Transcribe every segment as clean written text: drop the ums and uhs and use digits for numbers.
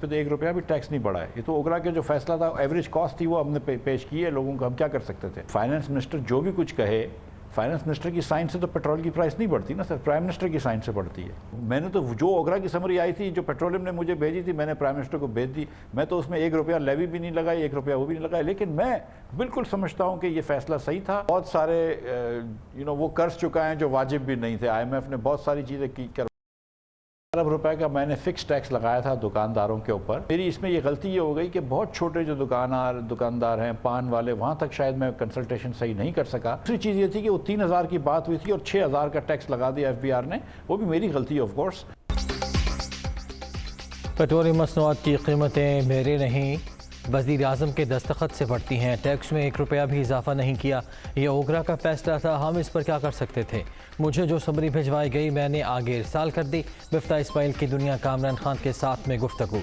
پہ تو 1 روپیہ بھی ٹیکس نہیں بڑھا ہے. یہ تو اوگرا کے جو فیصلہ تھا ایوریج کاسٹ تھی وہ ہم نے پیش کی ہے لوگوں کو. ہم کیا کر سکتے تھے؟ فائنانس منسٹر جو بھی کچھ کہے, فائنانس منسٹر کی سائن سے تو پیٹرول کی پرائس نہیں بڑھتی نا سر, پرائم منسٹر کی سائن سے بڑھتی ہے. میں نے تو جو اوگرا کی سمری آئی تھی جو پیٹرولیم نے مجھے بھیجی تھی میں نے پرائم منسٹر کو بھیج دی. میں تو اس میں 1 روپیہ لیوی بھی نہیں لگائی, 1 روپیہ وہ بھی نہیں لگایا. لیکن میں بالکل سمجھتا ہوں کہ یہ فیصلہ صحیح تھا. بہت سارے وہ قرض چکائے ہیں جو واجب بھی نہیں تھے. IMF نے بہت ساری چیزیں کی. ارب روپے کا میں نے فکس ٹیکس لگایا تھا دکانداروں کے اوپر. میری اس میں یہ غلطی یہ ہو گئی کہ بہت چھوٹے جو دکاندار ہیں, پان والے, وہاں تک شاید میں کنسلٹیشن صحیح نہیں کر سکا. دوسری چیز یہ تھی کہ وہ 3000 کی بات ہوئی تھی اور 6000 کا ٹیکس لگا دیا FBR نے. وہ بھی میری غلطی ہے آف کورس. پیٹرولیم مصنوعات کی قیمتیں میرے نہیں وزیر اعظم کے دستخط سے بڑھتی ہیں. ٹیکس میں 1 روپیہ بھی اضافہ نہیں کیا. یہ اوگرا کا فیصلہ تھا, ہم اس پر کیا کر سکتے تھے؟ مجھے جو سمری بھجوائی گئی میں نے آگے ارسال کر دی. مفتاح اسماعیل کی دنیا کا عمران خان کے ساتھ میں گفتگو.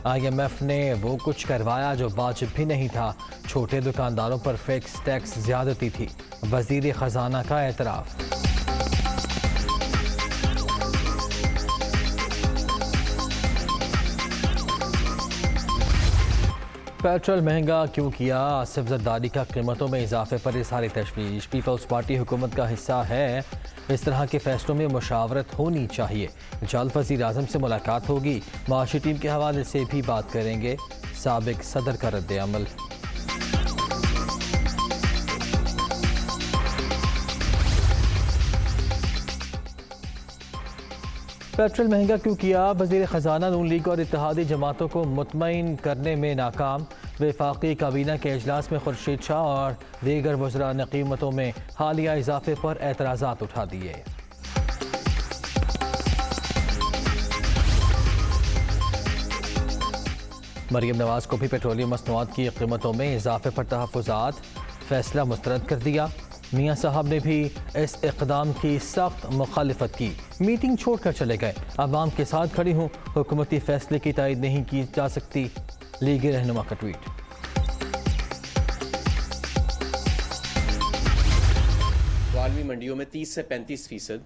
IMF نے وہ کچھ کروایا جو واجب بھی نہیں تھا. چھوٹے دکانداروں پر فکس ٹیکس زیادتی تھی. وزیر خزانہ کا اعتراف. پیٹرول مہنگا کیوں کیا؟ آصف زرداری کا قیمتوں میں اضافے پر اظہار تشویش. پیپلز پارٹی حکومت کا حصہ ہے, اس طرح کے فیصلوں میں مشاورت ہونی چاہیے. جلد وزیر اعظم سے ملاقات ہوگی, معاشی ٹیم کے حوالے سے بھی بات کریں گے. سابق صدر کا رد عمل. پیٹرول مہنگا کیوں کیا؟ وزیر خزانہ نون لیگ اور اتحادی جماعتوں کو مطمئن کرنے میں ناکام. وفاقی کابینہ کے اجلاس میں خورشید شاہ اور دیگر وزراء نے قیمتوں میں حالیہ اضافے پر اعتراضات اٹھا دیے. مریم نواز کو بھی پیٹرولیم مصنوعات کی قیمتوں میں اضافے پر تحفظات. فیصلہ مسترد کر دیا. میاں صاحب نے بھی اس اقدام کی سخت مخالفت کی. میٹنگ چھوڑ کر چلے گئے. عوام کے ساتھ کھڑی ہوں, حکومتی فیصلے کی تائید نہیں کی جا سکتی. لیگ رہنما کا ٹویٹ. عالمی منڈیوں میں 30 سے 35%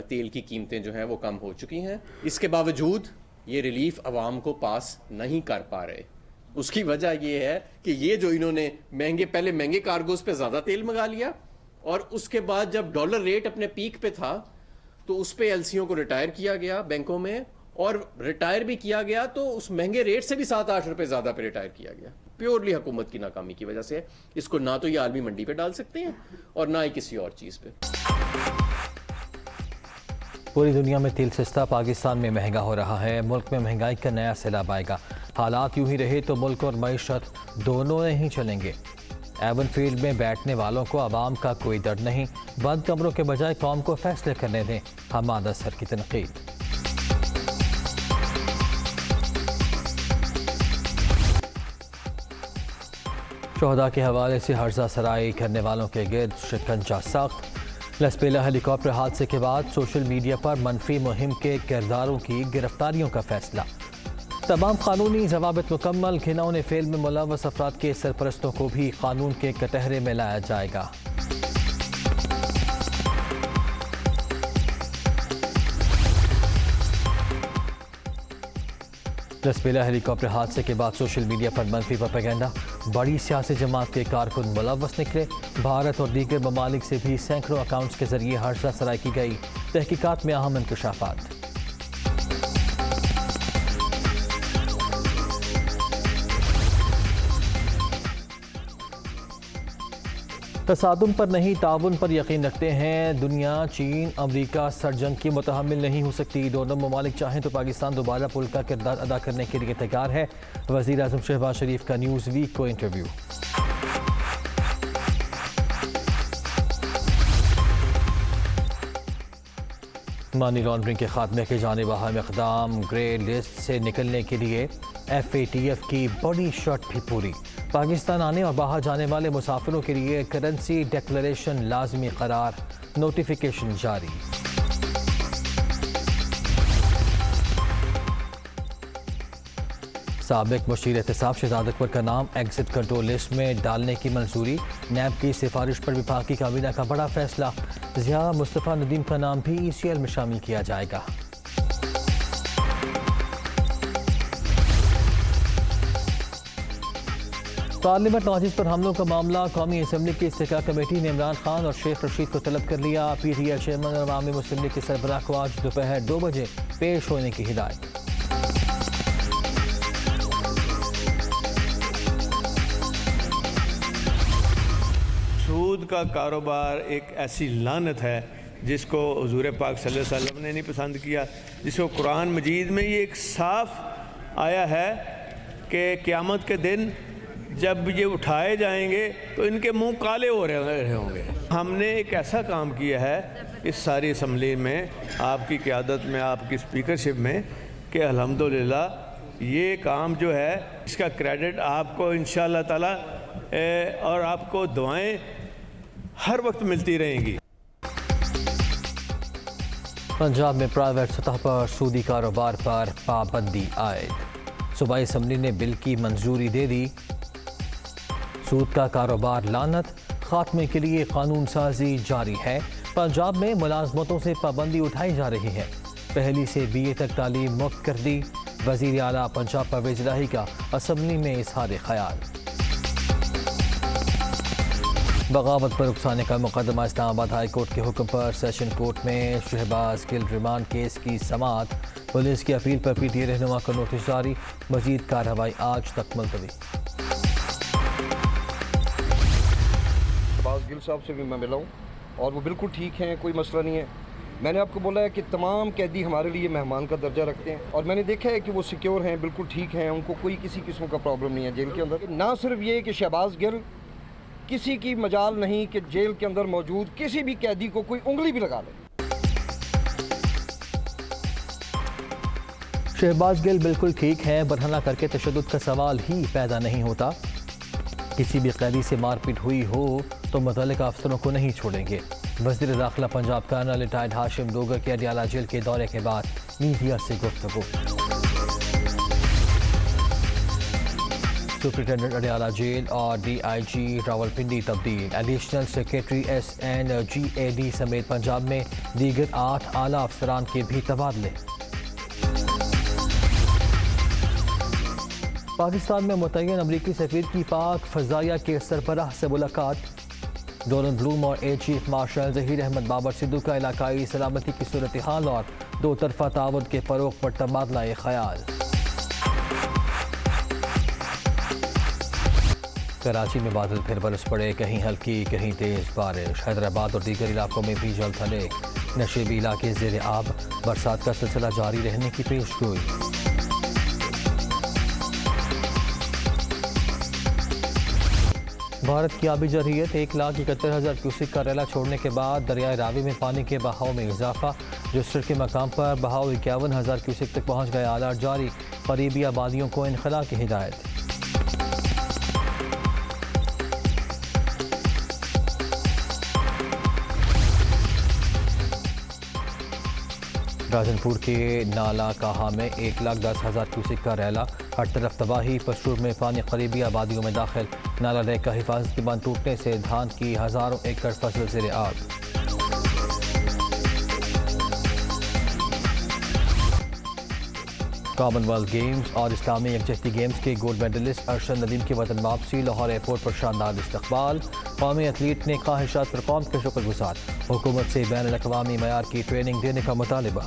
تیل کی قیمتیں جو ہیں وہ کم ہو چکی ہیں. اس کے باوجود یہ ریلیف عوام کو پاس نہیں کر پا رہے. اس کی وجہ یہ ہے کہ یہ جو انہوں نے پہلے مہنگے کارگوز پہ زیادہ تیل منگا لیا, اور اس کے بعد جب ڈالر ریٹ اپنے پیک پہ تھا تو اس پہ LCوں کو ریٹائر کیا گیا بینکوں میں, اور ریٹائر بھی کیا گیا تو اس مہنگے ریٹ سے بھی 7-8 روپے زیادہ پہ ریٹائر کیا گیا. پیورلی حکومت کی ناکامی کی وجہ سے. اس کو نہ تو یہ عالمی منڈی پہ ڈال سکتے ہیں اور نہ ہی کسی اور چیز پہ. پوری دنیا میں تیل سستا, پاکستان میں مہنگا ہو رہا ہے. ملک میں مہنگائی کا نیا سیلاب آئے گا. حالات یوں ہی رہے تو ملک اور معیشت دونوں نہیں چلیں گے. ایون فیلڈ میں بیٹھنے والوں کو عوام کا کوئی درد نہیں. بند کمروں کے بجائے قوم کو فیصلے کرنے دیں. حماد اظہر کی تنقید. شہداء کے حوالے سے ہرزہ سرائی کرنے والوں کے گرد شکنجہ سخت. لسپیلا ہیلی کاپٹر حادثے کے بعد سوشل میڈیا پر منفی مہم کے کرداروں کی گرفتاریوں کا فیصلہ. تمام قانونی ضوابط مکمل. گھناؤنے فعل میں ملوث افراد کے سرپرستوں کو بھی قانون کے کٹہرے میں لایا جائے گا. لسپیلا ہیلی کاپٹر حادثے کے بعد سوشل میڈیا پر منفی پروپیگنڈا. بڑی سیاسی جماعت کے کارکن ملوث نکلے. بھارت اور دیگر ممالک سے بھی سینکڑوں اکاؤنٹس کے ذریعے ہرزہ سرائی کی گئی. تحقیقات میں اہم انکشافات. تصادم پر نہیں تعاون پر یقین رکھتے ہیں. دنیا چین امریکہ سرجنگ کی متحمل نہیں ہو سکتی. دونوں ممالک چاہیں تو پاکستان دوبارہ پل کا کردار ادا کرنے کے لیے تیار ہے. وزیر اعظم شہباز شریف کا نیوز ویک کو انٹرویو. مانی لانڈرنگ کے خاتمے کے جانب اہم اقدام. گرے لسٹ سے نکلنے کے لیے FATF کی بڑی شرط بھی پوری. پاکستان آنے اور باہر جانے والے مسافروں کے لیے کرنسی ڈکلیریشن لازمی قرار. نوٹیفیکیشن جاری. سابق مشیر احتساب شہزاد اکبر کا نام ایگزٹ کنٹرول لسٹ میں ڈالنے کی منظوری، نیب کی سفارش پر وفاقی کابینہ کا بڑا فیصلہ، ضیاء مصطفیٰ ندیم کا نام بھی ECL میں شامل کیا جائے گا۔ پارلیمنٹ نوازش پر حملوں کا معاملہ، قومی اسمبلی کی استحقاق کمیٹی نے عمران خان اور شیخ رشید کو طلب کر لیا۔ PTI چیئرمین اور عوامی مسلم لیگ کے سربراہ کو آج دوپہر 2 بجے پیش ہونے کی ہدایت۔ سود کا کاروبار ایک ایسی لعنت ہے جس کو حضور پاک صلی اللہ علیہ وسلم نے نہیں پسند کیا، جس کو قرآن مجید میں یہ ایک صاف آیا ہے کہ قیامت کے دن جب یہ اٹھائے جائیں گے تو ان کے منہ کالے ہو رہے ہوں گے۔ ہم نے ایک ایسا کام کیا ہے اس ساری اسمبلی میں، آپ کی قیادت میں، آپ کی اسپیکرشپ میں، کہ الحمدللہ یہ کام جو ہے اس کا کریڈٹ آپ کو انشاءاللہ تعالی اور آپ کو دعائیں ہر وقت ملتی رہیں گی۔ پنجاب میں پرائیویٹ سطح پر سودی کاروبار پر پابندی عائد، صوبائی اسمبلی نے بل کی منظوری دے دی۔ سود کا کاروبار لعنت، خاتمے کے لیے قانون سازی جاری ہے۔ پنجاب میں ملازمتوں سے پابندی اٹھائی جا رہی ہے، پہلی سے BA تک تعلیم مفت کر دی۔ وزیر اعلیٰ پنجاب پرویز الہی کا اسمبلی میں اظہار خیال۔ بغاوت پر اکسانے کا مقدمہ اسلام آباد ہائی کورٹ کے حکم پر سیشن کورٹ میں شہباز گل ریمانڈ کیس کی سماعت، پولیس کی اپیل پر PTI رہنما کا نوٹس جاری، مزید کارروائی آج تک ملتوی۔ شہباز گل صاحب سے بھی میں ملا ہوں اور وہ بالکل ٹھیک ہیں، کوئی مسئلہ نہیں ہے۔ میں نے آپ کو بولا ہے کہ تمام قیدی ہمارے لیے مہمان کا درجہ رکھتے ہیں اور میں نے دیکھا ہے کہ وہ سیکیور ہیں، بالکل ٹھیک ہیں، ان کو کوئی کسی قسم کا پرابلم نہیں ہے جیل کے اندر۔ نہ صرف یہ کہ شہباز گل کسی کی مجال نہیں کہ جیل کے اندر موجود کسی بھی قیدی کو کوئی انگلی بھی لگا لے۔ شہباز گل بالکل ٹھیک ہیں، برہنہ کر کے تشدد کا سوال ہی پیدا نہیں ہوتا۔ کسی بھی قیدی سے مار پیٹ ہوئی ہو تو متعلقہ افسروں کو نہیں چھوڑیں گے۔ وزیر داخلہ پنجاب کرنل ریٹائرڈ ہاشم ڈوگر کے اڈیالہ جیل کے دورے کے بعد میڈیا سے گفتگو۔ سپرنٹینڈنٹ اڈیالہ جیل اور DIG راولپنڈی تبدیل، ایڈیشنل سیکریٹری SNGAD سمیت پنجاب میں دیگر 8 اعلیٰ افسران کے بھی تبادلے۔ پاکستان میں متعین امریکی سفیر کی پاک فضائیہ کے سربراہ سے ملاقات، ڈولن بلوم اور air chief marshal Zaheer Ahmed Babar Sidhu کا علاقائی سلامتی کی صورتحال اور 2 طرفہ تعاون کے فروغ پر تبادلہ خیال۔ کراچی میں بادل پھر برس پڑے، کہیں ہلکی کہیں تیز بارش، حیدرآباد اور دیگر علاقوں میں بھی جل تھلے، نشیبی علاقے زیر آب، برسات کا سلسلہ جاری رہنے کی پیش گوئی۔ بھارت کی آبی جرحیت 1,71,000 کیوسک کا ریلا چھوڑنے کے بعد دریائے راوی میں پانی کے بہاؤ میں اضافہ، جسر کے مقام پر بہاؤ 51,000 کیوسک تک پہنچ گیا، الرٹ جاری، قریبی آبادیوں کو انخلاء کی ہدایت۔ راجن پور کے نالا کہا میں 1,10,000 کیوسک کا ریلا، ہر طرف تباہی، پشور میں پانی قریبی آبادیوں میں داخل، نالا ریک کا حفاظتی بند ٹوٹنے سے دھان کی ہزاروں ایکڑ فصل زیر آب۔ کامن ویلتھ گیمز اور اسلامی یکجہتی گیمز کے گولڈ میڈلسٹ ارشد ندیم کی وطن واپسی، لاہور ایئرپورٹ پر شاندار استقبال، قومی ایتھلیٹ نے خواہشات پر قوم کے شکر گزار، حکومت سے بین الاقوامی معیار کی ٹریننگ دینے کا مطالبہ۔